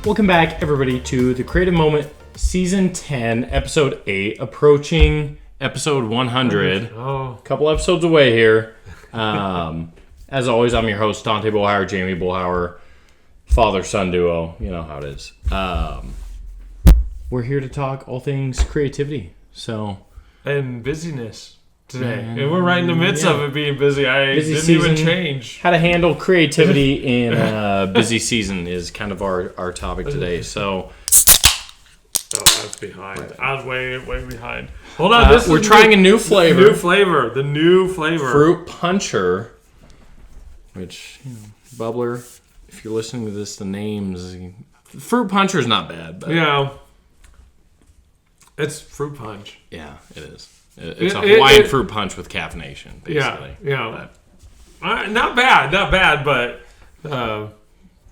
Welcome back, everybody, to the Creative Moment Season 10, Episode 8, approaching Episode 100. Oh. A couple episodes away here. As always, I'm your host, Dante Bullhauer, Jamie Bullhauer, father-son duo. You know how it is. We're here to talk all things creativity. And busyness today. And we're right in the midst of it being busy. Busy didn't season, even change. How to handle creativity in a busy season is kind of our topic today. So... Oh, I was behind. Right. I was way behind. Hold on, we're trying a new flavor. The new flavor. Fruit puncher. Which, bubbler, if you're listening to this, the names... Fruit puncher is not bad, but... Yeah. It's fruit punch. Yeah, it is. It's a Hawaiian fruit punch with caffeination, basically. Yeah. Not bad, but...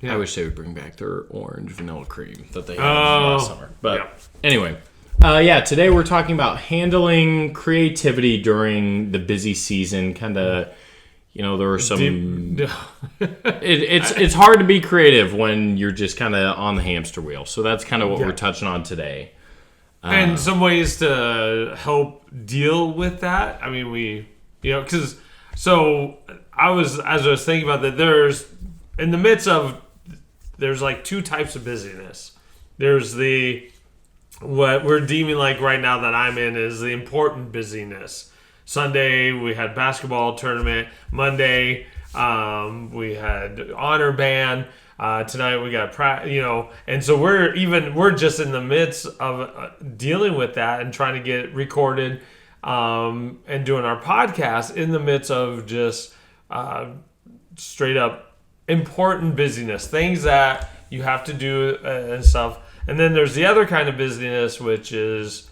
I wish they would bring back their orange vanilla cream that they had last summer. But anyway, today we're talking about handling creativity during the busy season. Kind of, there were some... It's hard to be creative when you're just kind of on the hamster wheel. So that's kind of what we're touching on today. And some ways to help deal with that. I mean, because... So, as I was thinking about that, there's like two types of busyness. There's what we're deeming like right now that I'm in is the important busyness. Sunday, we had basketball tournament. Monday, we had honor band. Tonight we got and so we're just in the midst of dealing with that and trying to get recorded and doing our podcast in the midst of just straight up important busyness, things that you have to do and stuff. And then there's the other kind of busyness, which is,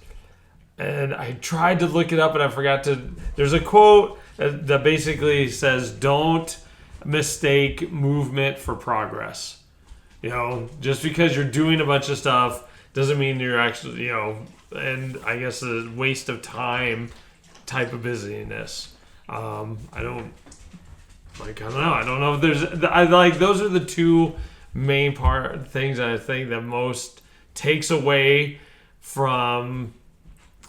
and I tried to look it up and I forgot to, there's a quote that basically says, don't mistake movement for progress. Just because you're doing a bunch of stuff doesn't mean you're actually, and I guess a waste of time type of busyness. I don't know if there's, those are the two main things I think that most takes away from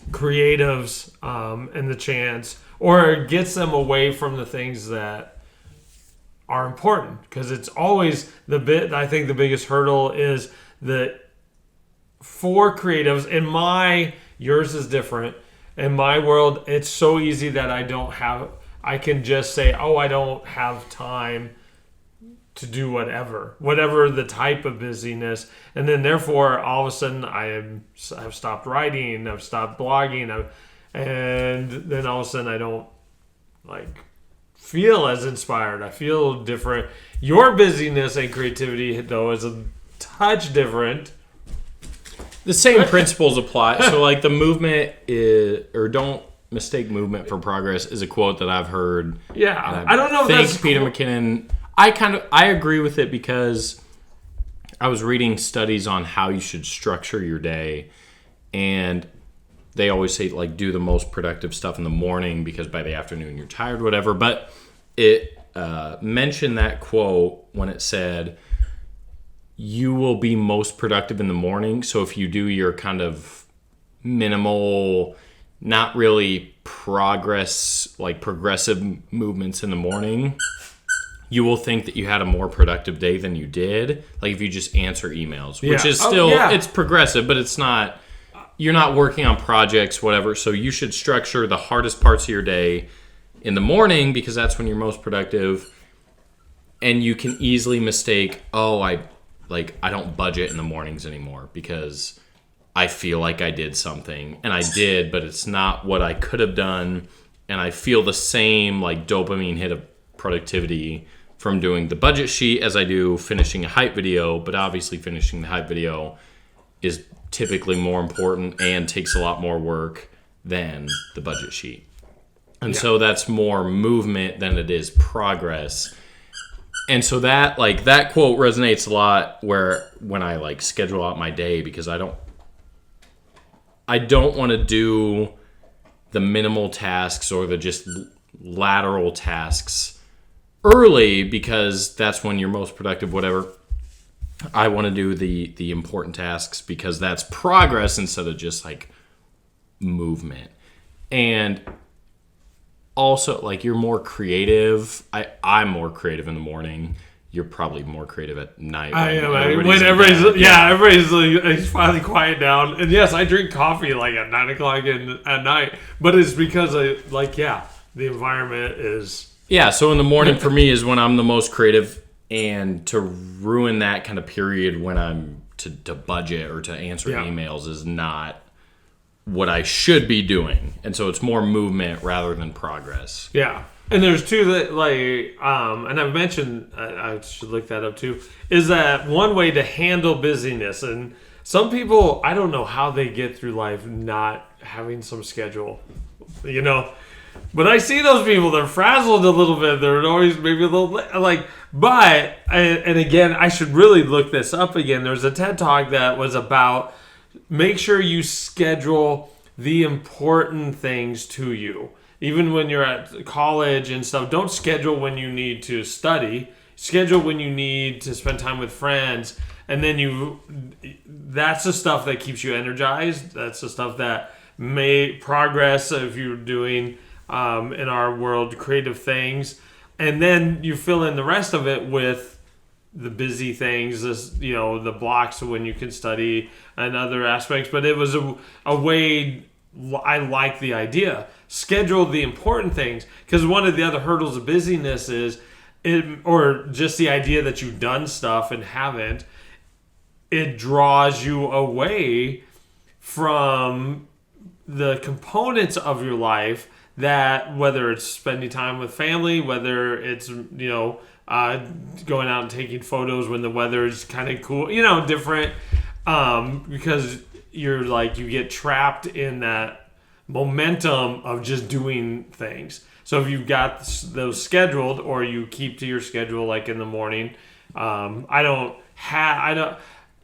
creatives and the chance, or gets them away from the things that are important, because it's always I think the biggest hurdle is that for creatives, yours is different. In my world, it's so easy that I can just say, I don't have time to do whatever the type of busyness. And then therefore, all of a sudden, I've stopped writing, I've stopped blogging, and then all of a sudden I don't feel as inspired. I feel different. Your busyness and creativity, though, is a touch different. The same principles apply. So the movement is, or don't mistake movement for progress, is a quote that I've heard. Yeah, I don't know if that's Peter McKinnon. I agree with it, because I was reading studies on how you should structure your day, and they always say do the most productive stuff in the morning because by the afternoon you're tired, whatever. But it mentioned that quote when it said you will be most productive in the morning. So if you do your kind of minimal, not really progressive movements in the morning, you will think that you had a more productive day than you did. If you just answer emails, which is still, it's progressive, but it's not, you're not working on projects, whatever. So you should structure the hardest parts of your day in the morning, because that's when you're most productive. And you can easily mistake, I don't budget in the mornings anymore because I feel like I did something, and I did, but it's not what I could have done. And I feel the same dopamine hit of productivity from doing the budget sheet as I do finishing a hype video. But obviously finishing the hype video is typically more important and takes a lot more work than the budget sheet. And so that's more movement than it is progress. And so that that quote resonates a lot when I schedule out my day, because I don't want to do the minimal tasks or the just lateral tasks early, because that's when you're most productive, whatever. I want to do the important tasks because that's progress instead of just like movement. And also, like, you're more creative. I'm more creative in the morning. You're probably more creative at night. I am. When everybody's like, it's finally quiet down. And yes, I drink coffee like at 9 o'clock at night, but it's because the environment is. Yeah, so in the morning for me is when I'm the most creative, and to ruin that kind of period when I'm to budget or to answer emails is not what I should be doing. And so it's more movement rather than progress. Yeah. And there's two that and I've mentioned, I should look that up too, is that one way to handle busyness. And some people, I don't know how they get through life not having some schedule, But I see those people, they're frazzled a little bit. They're always maybe a little and again, I should really look this up again. There's a TED Talk that was about make sure you schedule the important things to you. Even when you're at college and stuff, don't schedule when you need to study. Schedule when you need to spend time with friends. And then that's the stuff that keeps you energized. That's the stuff that may progress if you're doing, in our world, creative things. And then you fill in the rest of it with the busy things, the blocks when you can study and other aspects. But it was a way, I like the idea. Schedule the important things, because one of the other hurdles of busyness is or just the idea that you've done stuff and haven't, it draws you away from the components of your life, that whether it's spending time with family, whether it's going out and taking photos when the weather is kind of cool, different, because you get trapped in that momentum of just doing things. So if you've got those scheduled, or you keep to your schedule, like in the morning, I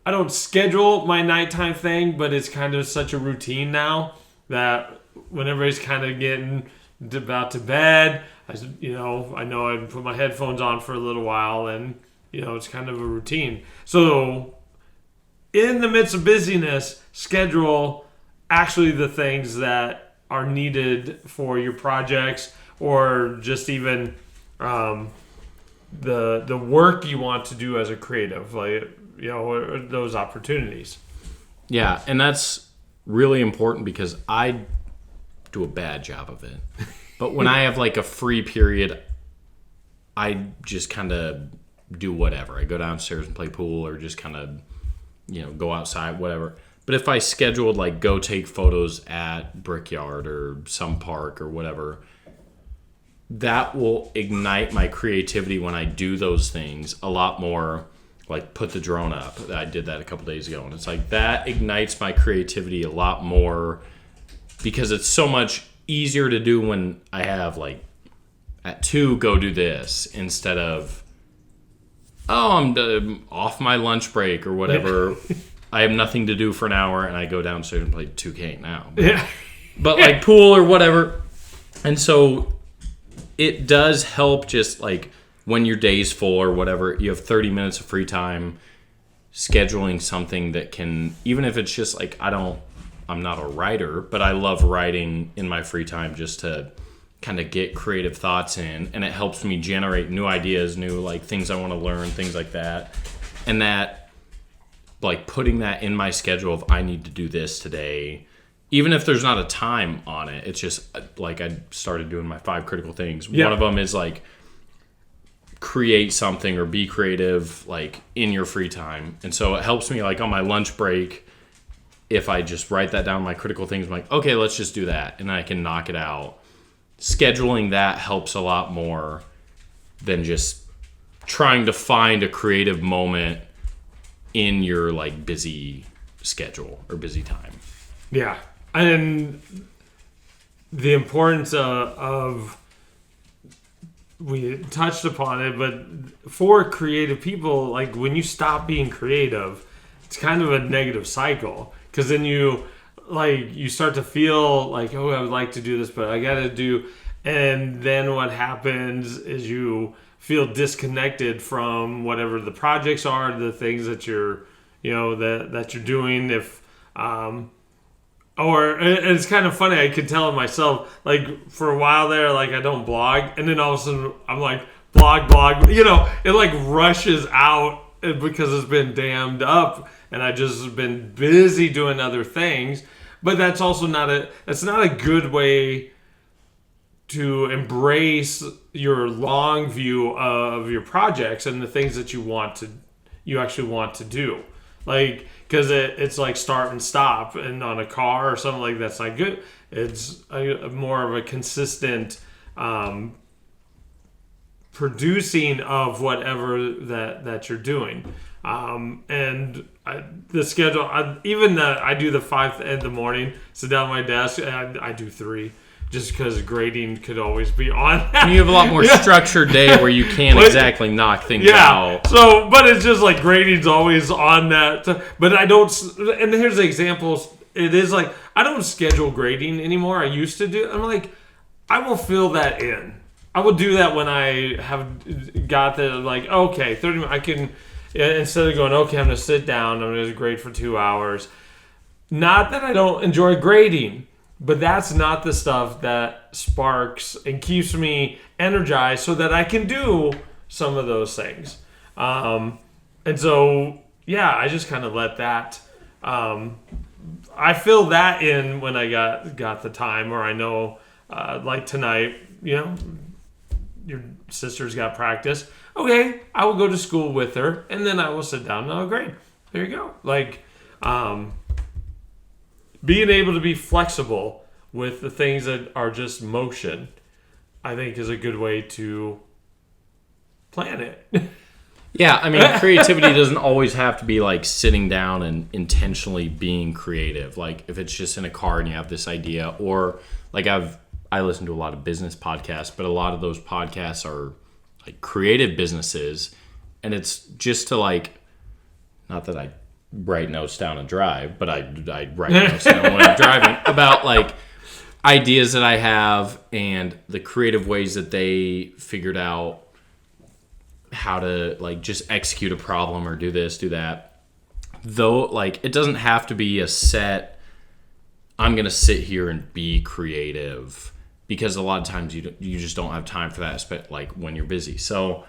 don't schedule my nighttime thing, but it's kind of such a routine now that when everybody's kind of getting about to bed, I know I put my headphones on for a little while, and it's kind of a routine. So in the midst of busyness, schedule actually the things that are needed for your projects, or just even the work you want to do as a creative, those opportunities. Yeah, and that's really important because I do a bad job of it. But when I have like a free period, I just kind of do whatever. I go downstairs and play pool, or just kind of, go outside, whatever. But if I scheduled like go take photos at Brickyard or some park or whatever, that will ignite my creativity when I do those things a lot more. Like put the drone up. I did that a couple days ago, and it's like that ignites my creativity a lot more, because it's so much easier to do when I have like at 2 go do this, instead of I'm off my lunch break or whatever. I have nothing to do for an hour, and I go downstairs and play 2K now. But like pool or whatever. And so it does help, just like when your day's full or whatever, you have 30 minutes of free time, scheduling something that can, even if it's just like, I'm not a writer, but I love writing in my free time just to kind of get creative thoughts in, and it helps me generate new ideas, new like things I want to learn, things like that. And that, like, putting that in my schedule of I need to do this today, even if there's not a time on it, it's just like I started doing my 5 critical things. Yeah. One of them is like create something or be creative like in your free time. And so it helps me like on my lunch break, if I just write that down, my critical things, I'm like, okay, let's just do that. And I can knock it out. Scheduling that helps a lot more than just trying to find a creative moment in your like busy schedule or busy time. Yeah. And the importance of we touched upon it, but for creative people, like when you stop being creative, it's kind of a negative cycle, because then you start to feel like, oh, I would like to do this, but I gotta do, and then what happens is you feel disconnected from whatever the projects are, the things that you're, that you're doing. If, or and it's kind of funny. I could tell myself, like for a while there, like I don't blog, and then all of a sudden I'm like blog. It like rushes out because it's been dammed up, and I just been busy doing other things. But that's also not a good way to embrace your long view of your projects and the things that you actually want to do. Like, because it's like start and stop, and on a car or something like that's not good. It's more of a consistent producing of whatever that you're doing. And the schedule, I do the 5 in the morning, sit down at my desk, and I do 3. Just because grading could always be on. You have a lot more structured day where you can't exactly knock things out. So, but it's just like grading's always on that. But I don't. And here's the examples. It is like I don't schedule grading anymore. I used to do. I'm like, I will fill that in. I will do that when I have got the like. Okay, 30 minutes. I can instead of going. Okay, I'm gonna sit down. I'm gonna grade for 2 hours. Not that I don't enjoy grading. But that's not the stuff that sparks and keeps me energized so that I can do some of those things. And so, yeah, I just kind of let that. I fill that in when I got the time, or I know, like tonight, your sister's got practice. Okay, I will go to school with her, and then I will sit down and I'll grade. There you go. Like, being able to be flexible with the things that are just motion, I think is a good way to plan it. Yeah, I mean, creativity doesn't always have to be like sitting down and intentionally being creative. Like if it's just in a car and you have this idea, or like I listen to a lot of business podcasts, but a lot of those podcasts are like creative businesses, and it's just to like, not that I write notes down and drive, but I write notes down when I'm driving about like ideas that I have and the creative ways that they figured out how to like just execute a problem or do this, do that. Though like it doesn't have to be a set, I'm going to sit here and be creative, because a lot of times you just don't have time for that, like when you're busy. So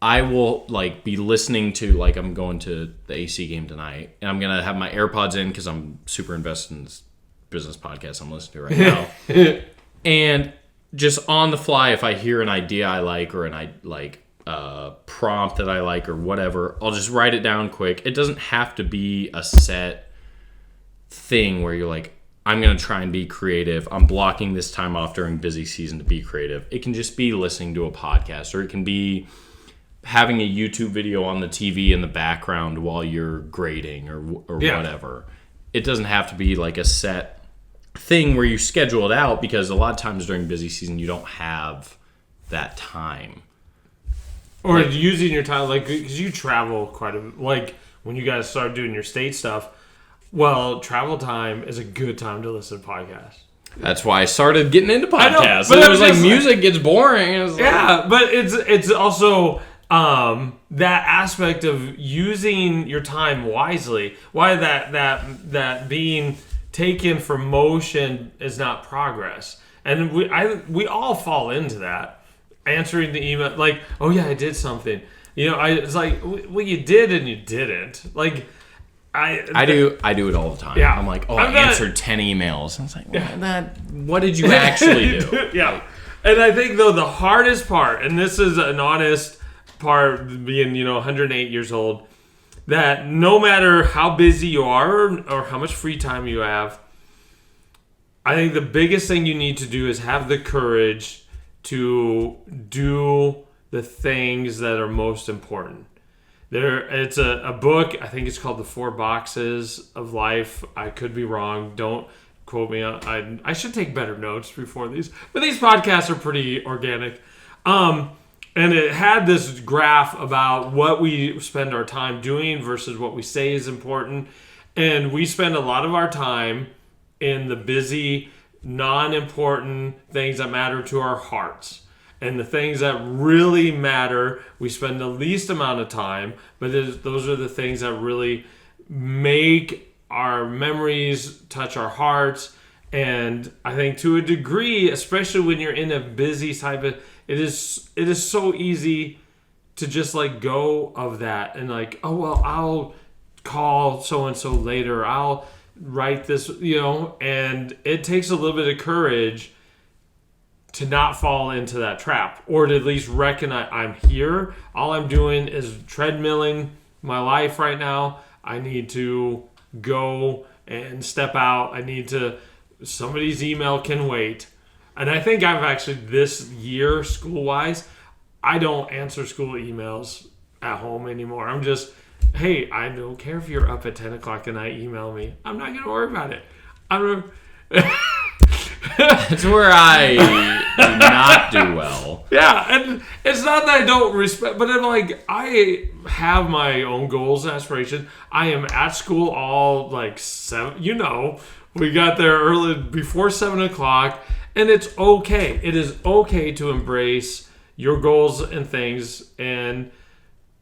I will like be listening to, like I'm going to the AC game tonight, and I'm going to have my AirPods in because I'm super invested in this business podcast I'm listening to right now. And just on the fly, if I hear an idea I like, or prompt that I like or whatever, I'll just write it down quick. It doesn't have to be a set thing where you're like, I'm going to try and be creative. I'm blocking this time off during busy season to be creative. It can just be listening to a podcast, or it can be having a YouTube video on the TV in the background while you're grading or whatever. It doesn't have to be like a set thing where you schedule it out, because a lot of times during busy season you don't have that time. Or like, using your time, like, because you travel quite a bit. Like when you guys start doing your state stuff, well, travel time is a good time to listen to podcasts. That's why I started getting into podcasts. But it was like music gets boring. Yeah, but it's also that aspect of using your time wisely. Why that being taken for motion is not progress, and we all fall into that. Answering the email like, oh yeah, I did something. It's like, well, you did and you didn't. Like, I do it all the time. Yeah. I'm like, I answered 10 emails. And it's like, what did you actually do? Yeah. Like, and I think though the hardest part, and this is an honest part, being 108 years old, that no matter how busy you are or how much free time you have, I think the biggest thing you need to do is have the courage to do the things that are most important. It's a book, I think it's called The 4 Boxes of Life. I could be wrong. Don't quote me. I should take better notes before these. But these podcasts are pretty organic. And it had this graph about what we spend our time doing versus what we say is important. And we spend a lot of our time in the busy, non-important things that matter to our hearts. And the things that really matter, we spend the least amount of time, but those are the things that really make our memories touch our hearts. And I think to a degree, especially when you're in a busy type of, it is so easy to just like go of that and like, oh, well, I'll call so-and-so later. I'll write this, and it takes a little bit of courage to not fall into that trap, or to at least recognize I'm here. All I'm doing is treadmilling my life right now. I need to go and step out. Somebody's email can wait. And I think I've actually, this year, school-wise, I don't answer school emails at home anymore. I'm just, hey, I don't care if you're up at 10 o'clock at night, email me. I'm not going to worry about it. That's where I do not do well. Yeah, and it's not that I don't respect, but I'm like, I have my own goals and aspirations. I am at school all like 7, we got there early before 7 o'clock, and it's okay. It is okay to embrace your goals and things and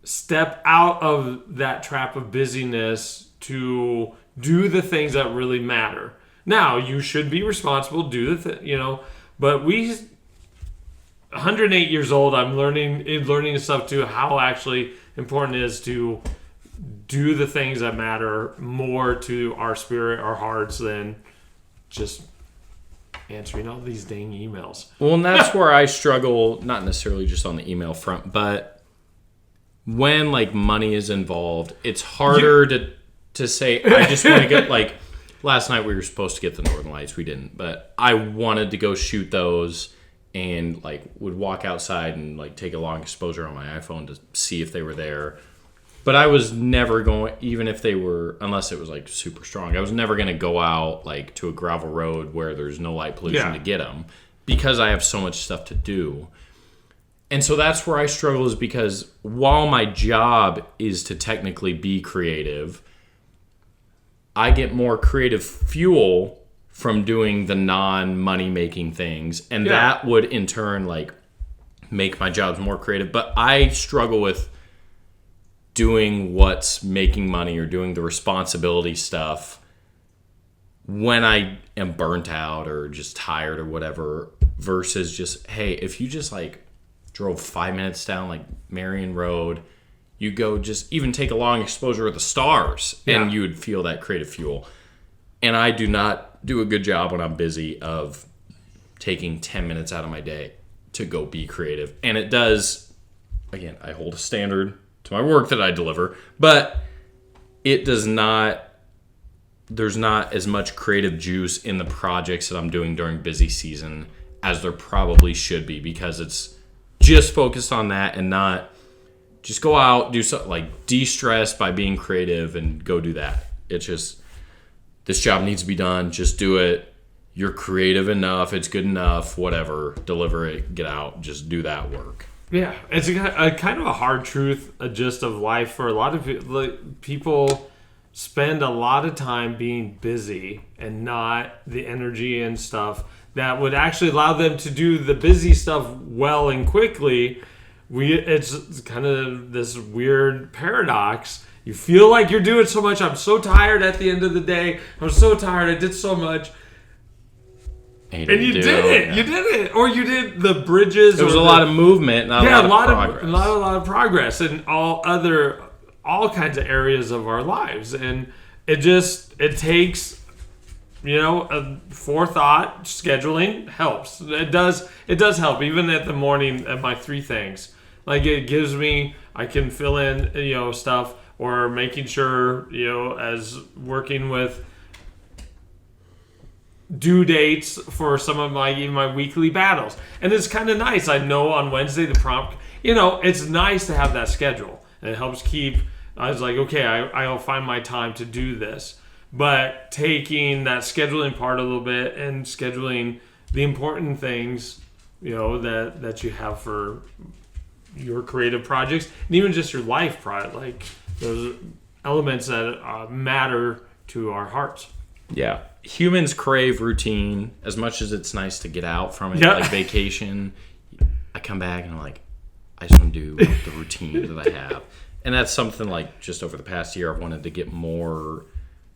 step out of that trap of busyness to do the things that really matter. Now, you should be responsible, do the but 108 years old, I'm learning stuff too, how actually important it is to do the things that matter more to our spirit, our hearts, than just answering all these dang emails. Well, and that's where I struggle, not necessarily just on the email front, but when like money is involved, it's harder to say, I just want to get like, last night we were supposed to get the Northern Lights. We didn't, but I wanted to go shoot those and like would walk outside and like take a long exposure on my iPhone to see if they were there. But I was never going, even if they were, unless it was like super strong, I was never going to go out like to a gravel road where there's no light pollution to get them, because I have so much stuff to do. And so that's where I struggle, is because while my job is to technically be creative, I get more creative fuel from doing the non-money making things, and that would in turn like make my jobs more creative. But I struggle with doing what's making money or doing the responsibility stuff when I am burnt out or just tired or whatever, versus just, hey, if you just like drove 5 minutes down like Marion Road, you go just even take a long exposure of the stars, and you would feel that creative fuel. And I do not do a good job when I'm busy of taking 10 minutes out of my day to go be creative. And it does, again, I hold a standard to my work that I deliver, but it does not, there's not as much creative juice in the projects that I'm doing during busy season as there probably should be, because it's just focused on that and not just go out, do something like de-stress by being creative and go do that. It's just, this job needs to be done. Just do it. You're creative enough. It's good enough. Whatever. Deliver it. Get out. Just do that work. Yeah. It's a kind of a hard truth, a gist of life for a lot of people. Like, people spend a lot of time being busy and not the energy and stuff that would actually allow them to do the busy stuff well and quickly. It's kind of this weird paradox. You feel like you're doing so much. I'm so tired at the end of the day. I'm so tired. I did so much. And you did it. Yeah. You did it. Or you did the bridges. There was a lot of movement, not a lot of progress. A lot of progress in all kinds of areas of our lives. And it takes, a forethought. Scheduling helps. It does help. Even at the morning at my 3 things. Like, it gives me, I can fill in, stuff, or making sure, as working with due dates for some of my weekly battles. And it's kind of nice. I know on Wednesday the prompt, it's nice to have that schedule. And it helps keep, I was like, okay, I'll find my time to do this. But taking that scheduling part a little bit and scheduling the important things, that you have for your creative projects, and even just your life project, like those elements that matter to our hearts. Yeah. Humans crave routine as much as it's nice to get out from it, like vacation. I come back and I'm like, I just want to do the routine that I have. And that's something like just over the past year, I've wanted to get more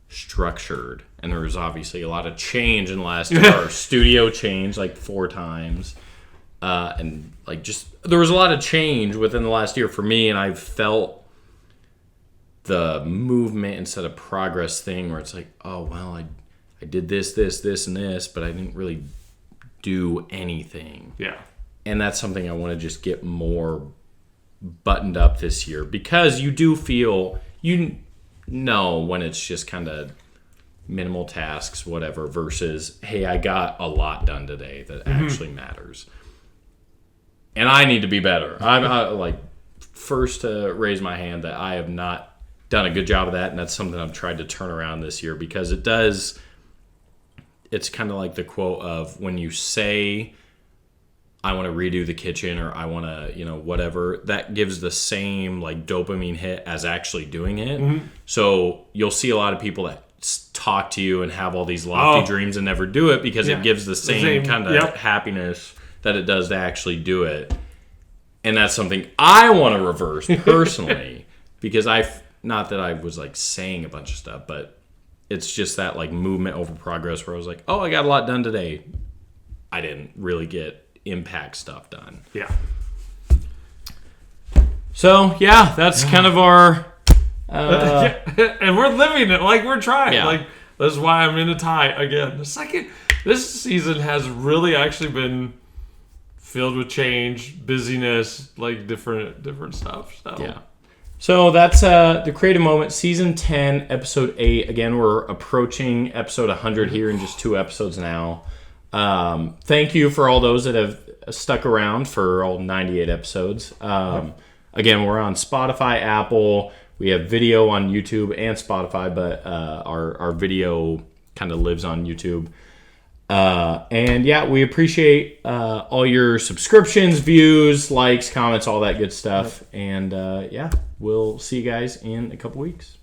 structured. And there was obviously a lot of change in the last year. Our studio changed like 4 times. And like there was a lot of change within the last year for me. And I felt the movement instead of progress thing where it's like, oh, well, I did this, and this, but I didn't really do anything. Yeah. And that's something I want to just get more buttoned up this year, because you do feel, when it's just kind of minimal tasks, whatever, versus, hey, I got a lot done today that actually matters. And I need to be better. I'm like first to raise my hand that I have not done a good job of that, and that's something I've tried to turn around this year, because it's kind of like the quote of when you say, I want to redo the kitchen, or I want to, whatever, that gives the same like dopamine hit as actually doing it. So you'll see a lot of people that talk to you and have all these lofty dreams and never do it, because it gives the same kind of happiness that it does to actually do it. And that's something I want to reverse personally, because not that I was like saying a bunch of stuff, but it's just that like movement over progress where I was like, oh, I got a lot done today. I didn't really get impact stuff done. Yeah. So yeah, that's kind of our and we're living it, like we're trying. Yeah. Like that's why I'm in a tie again. This season has really actually been filled with change, busyness, like different stuff. So yeah. So that's the Creative Moment, Season 10, Episode 8. Again, we're approaching Episode 100 here in just 2 episodes now. Thank you for all those that have stuck around for all 98 episodes. Again, we're on Spotify, Apple. We have video on YouTube and Spotify, but our video kind of lives on YouTube. And yeah, we appreciate all your subscriptions, views, likes, comments, all that good stuff. And yeah, we'll see you guys in a couple weeks.